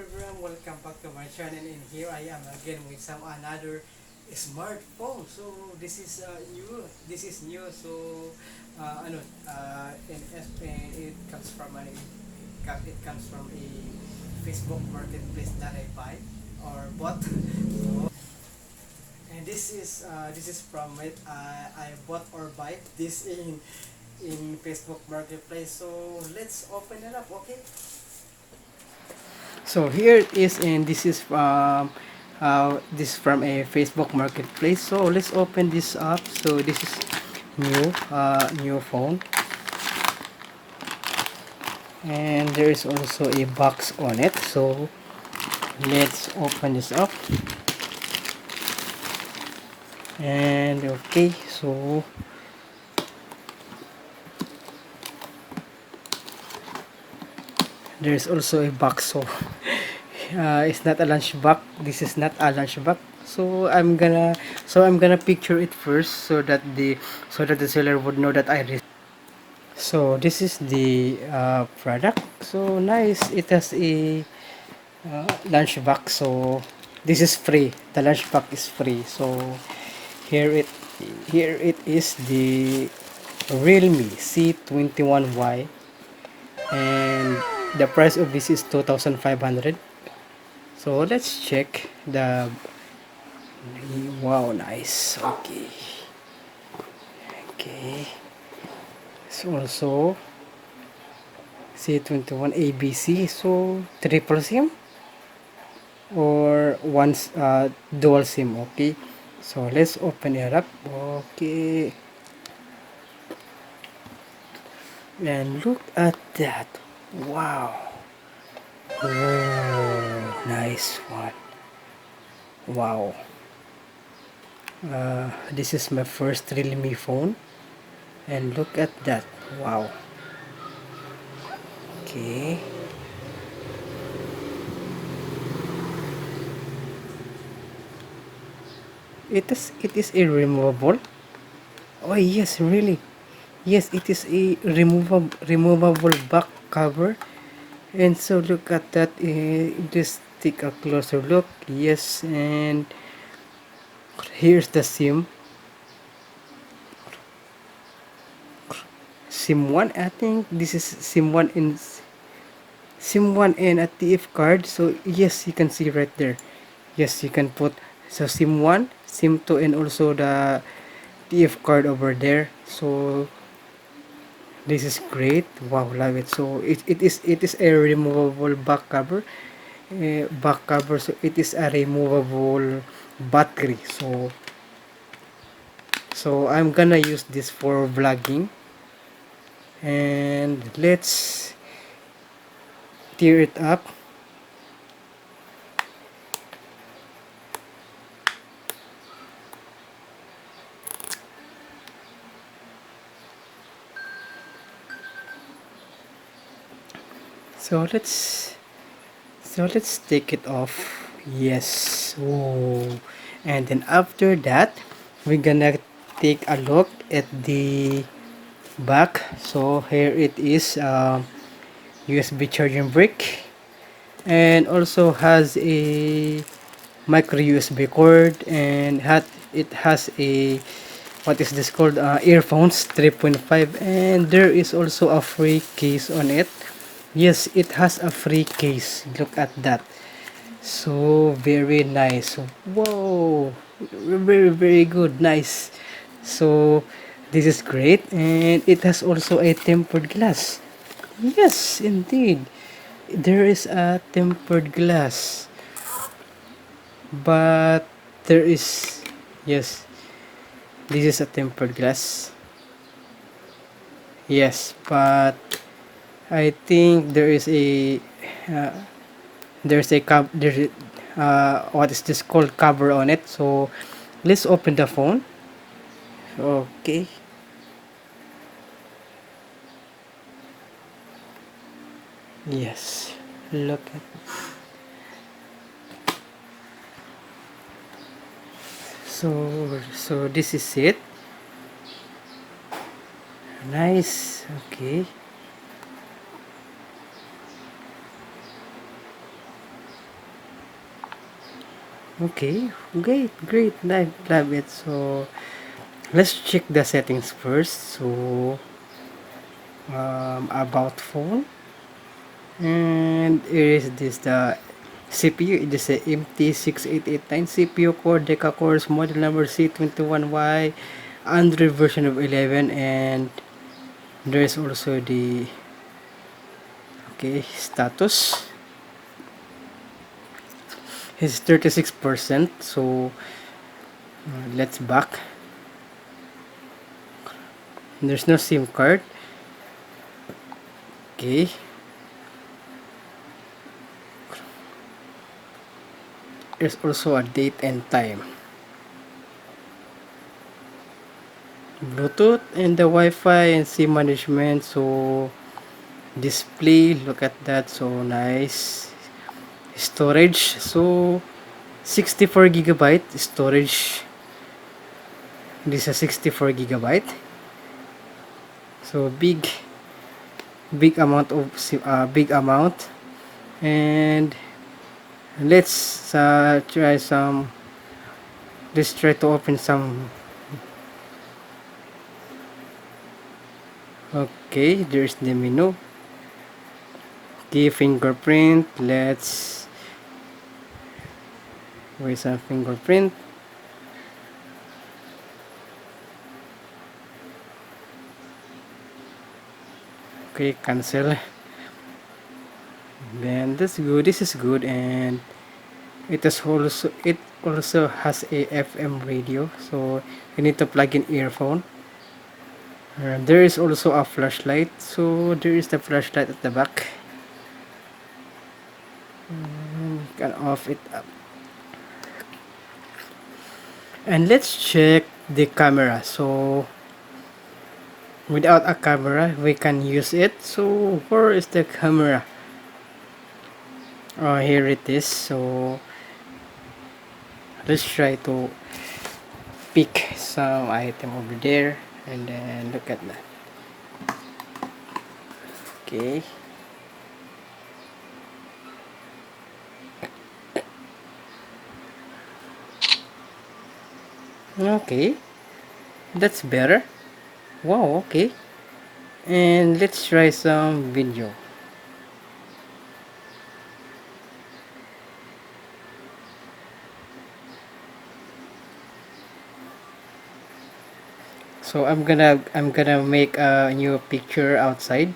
everyone, welcome back to my channel, and here I am again with some another smartphone. So this is new. So and it comes from it comes from a Facebook marketplace that I buy or bought. So, and this is from it. I bought or buy this in Facebook marketplace. So let's open it up, okay? So here it is, and this is from a Facebook marketplace. So let's open this up. So this is new phone, and there is also a box on it. So let's open this up. And okay, so there's also a box. So it's not a lunch box. This is not a lunch box. So I'm gonna picture it first, so that the seller would know that I received. So this is the product. So nice. It has a lunch box. So this is free. The lunch box is free. So here it here it is, the RealMe C21Y, and the price of this is 2,500. So let's check the wow, nice. Okay, so also C21 ABC. So triple SIM or dual SIM. Okay, so let's open it up. Okay, and look at that. Wow. Oh, nice one. Wow. This is my first Realme phone, and look at that. Wow. Okay. It is a removable. Oh yes, really. Yes, it is a removable back cover. And so look at that. Just take a closer look. Yes, and here's the SIM 1. I think this is SIM 1 and a TF card. So yes, you can see right there. Yes, you can put so SIM 1, SIM 2, and also the TF card over there. So this is great. Wow, love it. So it is a removable back cover. So it is a removable battery. So I'm gonna use this for vlogging, and let's tear it up. So let's take it off. Yes. Oh. And then after that, we're gonna take a look at the back. So here it is, USB charging brick, and also has a micro USB cord, and it has a, what is this called, earphones 3.5, and there is also a free case on it. Yes, it has a free case. Look at that. So very nice. Whoa, very good. Nice. So this is great, and it has also a tempered glass. Yes, indeed, there is a tempered glass, but there is, yes, this is a tempered glass. Yes, but I think there is a uh, what is this called, cover on it. So let's open the phone. Okay. Yes, look at, so this is it. Nice. Okay. Okay, great, love it. So let's check the settings first. So about phone, and here is this the CPU. It is a MT6889 CPU core, deca cores, model number C21Y, Android version of 11, and there is also the status is 36%. So let's back. There's no SIM card. Okay, there's also a date and time, Bluetooth, and the Wi-Fi and SIM management. So display, look at that, so nice. Storage, so 64 GB storage. This is a 64 GB, so big amount of big amount. And let's try some, let's try to open some. Okay, there's the menu. Okay, fingerprint, let's wait some fingerprint. Okay, cancel. Then that's good, this is good. And it also has a FM radio, so you need to plug in earphone. There is also a flashlight, so there is the flashlight at the back. You can off it up. And let's check the camera. So without a camera we can use it. So where is the camera? Oh, here it is. So let's try to pick some item over there, and then look at that. Okay, okay, that's better. Wow, okay. And let's try some video. So I'm gonna make a new picture outside.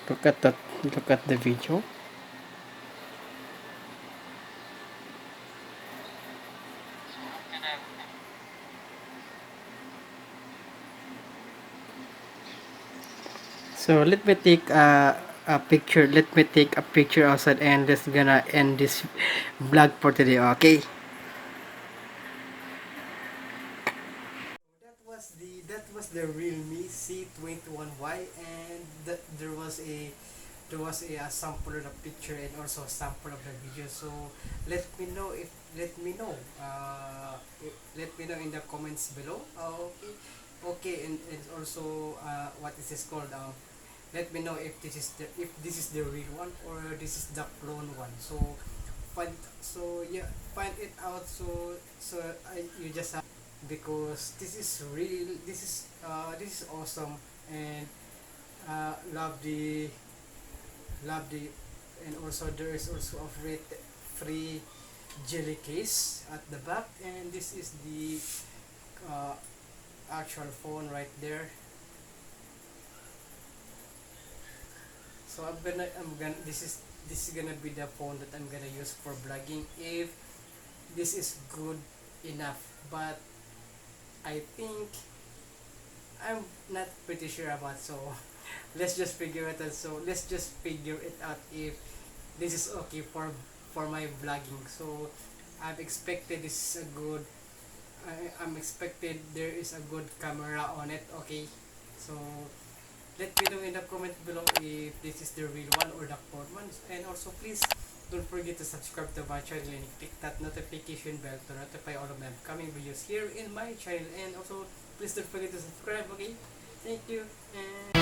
Look at that. Look at the video. So let me take a picture. Let me take a picture outside, and that's gonna end this vlog for today. Okay. That was the RealMe C21Y, and there was a sample of the picture and also a sample of the video. So let me know if let me know in the comments below. Okay, and also what is this called? Let me know if this is the real one or this is the clone one. So find it out. You just have, because this is real. This is awesome. And love the and also there is also a free jelly case at the back. And this is the uh, actual phone right there. So this is gonna be the phone that I'm gonna use for vlogging if this is good enough. But I think I'm not pretty sure about, so let's just figure it out. So let's just figure it out if this is okay for my vlogging. So I've expected this is a good I'm expected there is a good camera on it. Okay, so let me know in the comment below if this is the real one or the clone one. And also please don't forget to subscribe to my channel and click that notification bell to notify all of my upcoming videos here in my channel. And also please don't forget to subscribe. Okay, thank you and